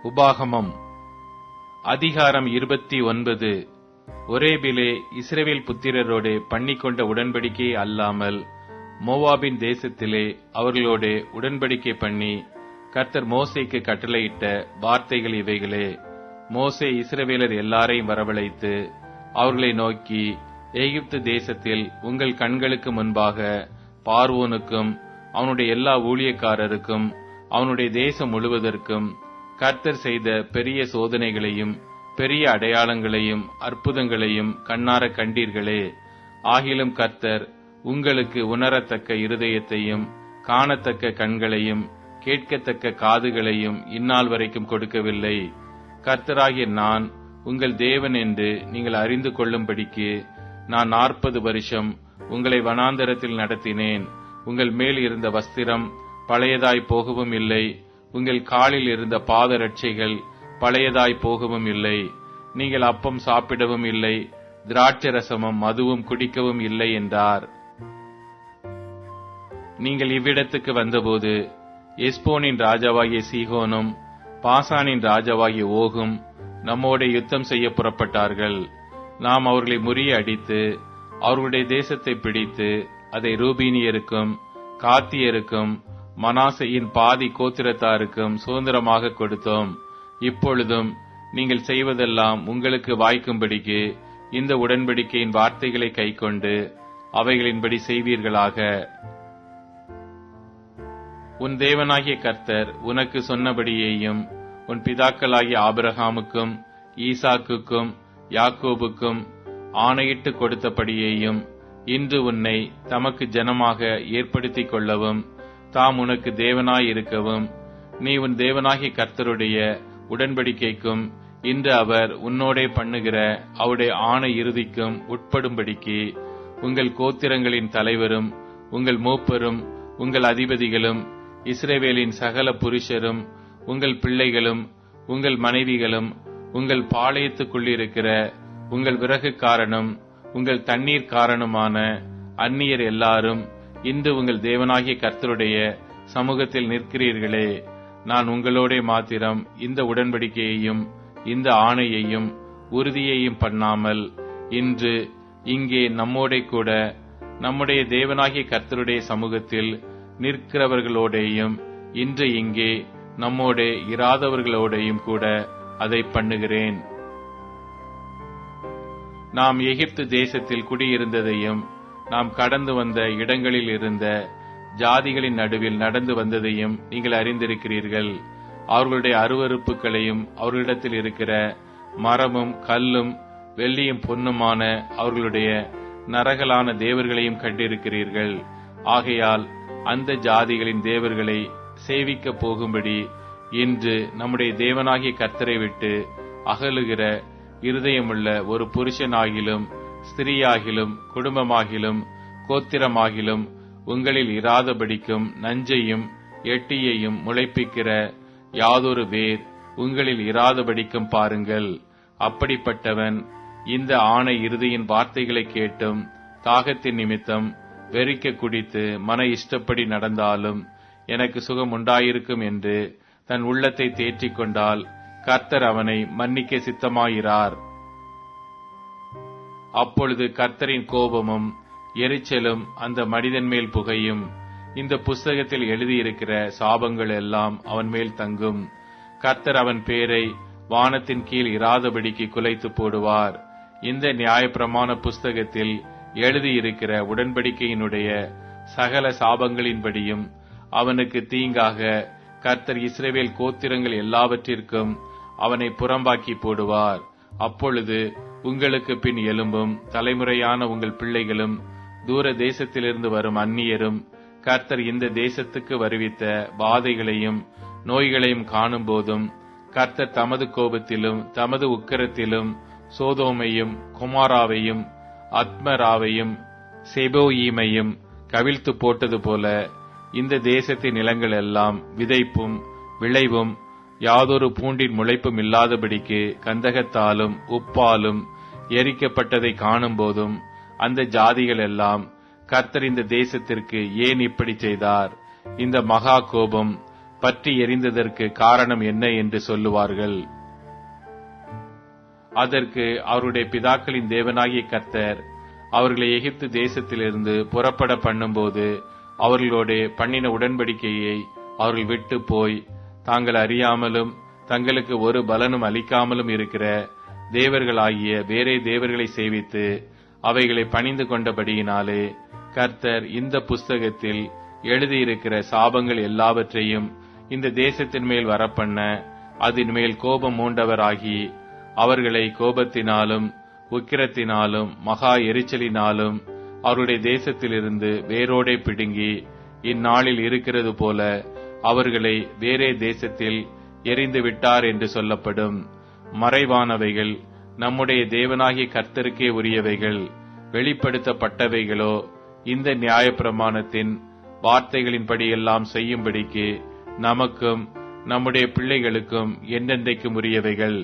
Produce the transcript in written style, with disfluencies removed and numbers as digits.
உபாகமம் அதிகாரம் 29. ஒரேபிலே இஸ்ரவேல் புத்திரரோடு பண்ணிக்கொண்ட உடன்படிக்கை அல்லாமல் மோவாபின் தேசத்திலே அவர்களோடு உடன்படிக்கை பண்ணி கர்த்தர் மோசேக்கு கட்டளையிட்ட வார்த்தைகள் இவைகளே. மோசே இஸ்ரவேலர் எல்லாரையும் வரவழைத்து அவர்களை நோக்கி, எகிப்து தேசத்தில் உங்கள் கண்களுக்கு முன்பாக பார்வோனுக்கும் அவனுடைய எல்லா ஊழியக்காரருக்கும் அவனுடைய தேசம் முழுவதற்கும் கர்த்தர் செய்த பெரிய சோதனைகளையும் பெரிய அடையாளங்களையும் அற்புதங்களையும் கண்ணார கண்டீர்களே. ஆகிலும் கர்த்தர் உங்களுக்கு உணரத்தக்க இருதயத்தையும் காணத்தக்க கண்களையும் கேட்கத்தக்க காதுகளையும் இந்நாள் வரைக்கும் கொடுக்கவில்லை. கர்த்தராகிய நான் உங்கள் தேவன் என்று நீங்கள் அறிந்து கொள்ளும்படிக்கு நான் 40 வருஷம் உங்களை வனாந்தரத்தில் நடத்தினேன். உங்கள் மேல் இருந்த வஸ்திரம் பழையதாய் போகவும் இல்லை, உங்கள் காலில் இருந்த பாதரட்சைகள் பழையதாய் போகவும் இல்லை. நீங்கள் அப்பம் சாப்பிடவும் இல்லை, திராட்சரசமும் மதுவும் குடிக்கவும் இல்லை என்றார். நீங்கள் இவ்விடத்துக்கு வந்தபோது எஸ்போனின் ராஜாவாகிய சீகோனும் பாசானின் ராஜாவாகிய ஓகும் நம்மோட யுத்தம் செய்ய புறப்பட்டார்கள். நாம் அவர்களை முறிய அடித்து அவர்களுடைய தேசத்தை பிடித்து அதை ரூபீனியருக்கும் காத்தியருக்கும் மனாசையின் பாதி கோத்திரத்தாருக்கும் சுதந்திரமாக கொடுத்தோம். இப்பொழுதும் நீங்கள் செய்வதெல்லாம் உங்களுக்கு வாய்க்கும்படிக்கு இந்த உடன்படிக்கையின் வார்த்தைகளை கைக்கொண்டு அவைகளின்படி செய்வீர்களாக. உன் தேவனாகிய கர்த்தர் உனக்கு சொன்னபடியேயும் உன் பிதாக்களாகிய ஆபிரகாமுக்கும் ஈசாக்குக்கும் யாக்கோபுக்கும் ஆணையிட்டு கொடுத்தபடியேயும் இன்று உன்னை தமக்கு ஜனமாக ஏற்படுத்திக் கொள்ளவும் தாம் உனக்கு தேவனாயிருக்கவும் நீ உன் தேவனாகிய கர்த்தருடைய உடன்படிக்கைக்கும் இன்று அவர் உன்னோடே பண்ணுகிற அவருடைய ஆணை இறுதிக்கும் உட்படும்படிக்கு உங்கள் கோத்திரங்களின் தலைவரும் உங்கள் மூப்பரும் உங்கள் அதிபதிகளும் இஸ்ரவேலின் சகல புருஷரும் உங்கள் பிள்ளைகளும் உங்கள் மனைவிகளும் உங்கள் பாளையத்துக்குள்ளிருக்கிற உங்கள் விறகுக்காரனும் உங்கள் தண்ணீர் காரணமான அந்நியர் எல்லாரும் இன்று உங்கள் தேவனாகிய கர்த்தருடைய சமூகத்தில் நிற்கிறீர்களே. நான் உங்களோட மாத்திரம் இந்த உடன்படிக்கையையும் இந்த ஆணையையும் உறுதியையும் பண்ணாமல் இன்று இங்கே நம்மோட கூட நம்முடைய தேவனாகிய கர்த்தருடைய சமூகத்தில் நிற்கிறவர்களோடையும் இன்று இங்கே நம்மோட இராதவர்களோடையும் கூட அதை பண்ணுகிறேன். நாம் எகிப்து தேசத்தில் குடியிருந்ததையும் நாம் கடந்து வந்த இடங்களில் இருந்த ஜாதிகளின் நடுவில் நடந்து வந்ததையும் நீங்கள் அறிந்திருக்கிறீர்கள். அவர்களுடைய அருவருப்புகளையும் அவர்களிடத்தில் இருக்கிற மரமும் கல்லும் வெள்ளியும் பொன்னுமான அவர்களுடைய நரகலான தேவர்களையும் கண்டிருக்கிறீர்கள். ஆகையால் அந்த ஜாதிகளின் தேவர்களை சேவிக்க போகும்படி இன்று நம்முடைய தேவனாகிய கர்த்தரை விட்டு அகலுகிற இருதயமுள்ள ஒரு புருஷனாகிலும் ஸ்திரீயாகிலும் குடும்பமாகிலும் கோத்திரமாகிலும் உங்களில் இராதபடிக்கும் நஞ்சையும் எட்டியையும் முளைப்பிக்கிற யாதொரு வேர் உங்களில் இராதபடிக்கும் பாருங்கள். அப்படிப்பட்டவன் இந்த ஆணை இறுதியின் வார்த்தைகளை கேட்டும் தாகத்தின் நிமித்தம் வெறிக்க குடித்து மன இஷ்டப்படி நடந்தாலும் எனக்கு சுகம் உண்டாயிருக்கும் என்று தன் உள்ளத்தை தேற்றிக் கொண்டால் கர்த்தர் அவனை மன்னிக்க சித்தமாயிரார். அப்பொழுது கர்த்தரின் கோபமும் எரிச்சலும் அந்த மனிதன் மேல் புகையும். இந்த புஸ்தகத்தில் எழுதியிருக்கிற சாபங்கள் எல்லாம் அவன் மேல் தங்கும். கர்த்தர் அவன் பேரை வானத்தின் கீழ் இராதபடிக்கு குலைத்து போடுவார். இந்த நியாயப்பிரமாண புஸ்தகத்தில் எழுதியிருக்கிற உடன்படிக்கையினுடைய சகல சாபங்களின்படியும் அவனுக்கு தீங்காக கர்த்தர் இஸ்ரவேல் கோத்திரங்கள் எல்லாவற்றிற்கும் அவனை புறம்பாக்கி போடுவார். அப்பொழுது உங்களுக்கு பின் எலும்பும் தலைமுறையான உங்கள் பிள்ளைகளும் தூர தேசத்திலிருந்து வரும் அந்நியரும் கர்த்தர் இந்த தேசத்துக்கு வருவித்த வாதைகளையும் நோய்களையும் காணும் போதும் கர்த்தர் தமது கோபத்திலும் தமது உக்கிரத்திலும் சோதோமையும் கொமாராவையும் அத்மராவையும் செபோயீமையும் கவிழ்த்து போட்டது போல இந்த தேசத்தின் நிலங்கள் எல்லாம் விதைப்பும் விளைவும் யாதொரு பூண்டின் முளைப்பும் இல்லாதபடிக்கு கந்தகத்தாலும் உப்பாலும் எரிக்கப்பட்டதை காணும் போதும் அந்த ஜாதிகள் எல்லாம் கர்த்தர் இந்த தேசத்திற்கு ஏன் இப்படி செய்தார்? இந்த மகா கோபம் பற்றி எரிந்ததற்கு காரணம் என்ன என்று சொல்லுவார்கள். அதற்கு அவருடைய பிதாக்களின் தேவனாகிய கர்த்தர் அவர்களை எகிப்து தேசத்திலிருந்து புறப்பட பண்ணும்போது அவர்களோடு பண்ணின உடன்படிக்கையை அவர்கள் விட்டு போய் தாங்கள் அறியாமலும் தங்களுக்கு ஒரு பலனும் அளிக்காமலும் இருக்கிற தேவர்களாகிய வேறே தேவர்களை சேவித்து அவைகளை பணிந்து கொண்டபடியினாலே கர்த்தர் இந்த புஸ்தகத்தில் எழுதியிருக்கிற சாபங்கள் எல்லாவற்றையும் இந்த தேசத்தின் மேல் வரப்பண்ண அதன் மேல் கோபம் மூண்டவராகி அவர்களை கோபத்தினாலும் உக்கிரத்தினாலும் மகா எரிச்சலினாலும் அவருடைய தேசத்திலிருந்து வேரோடே பிடுங்கி இந்நாளில் இருக்கிறது போல அவர்களை வேறே தேசத்தில் எரிந்து விட்டார் என்று சொல்லப்படும். மறைவானவைகள் நம்முடைய தேவனாகிய கர்த்தருக்கே உரியவைகள், வெளிப்படுத்தப்பட்டவைகளோ இந்த நியாயப்பிரமாணத்தின் வார்த்தைகளின்படியெல்லாம் செய்யும்படிக்கு நமக்கும் நம்முடைய பிள்ளைகளுக்கும் என்றென்றைக்கும் உரியவைகள்.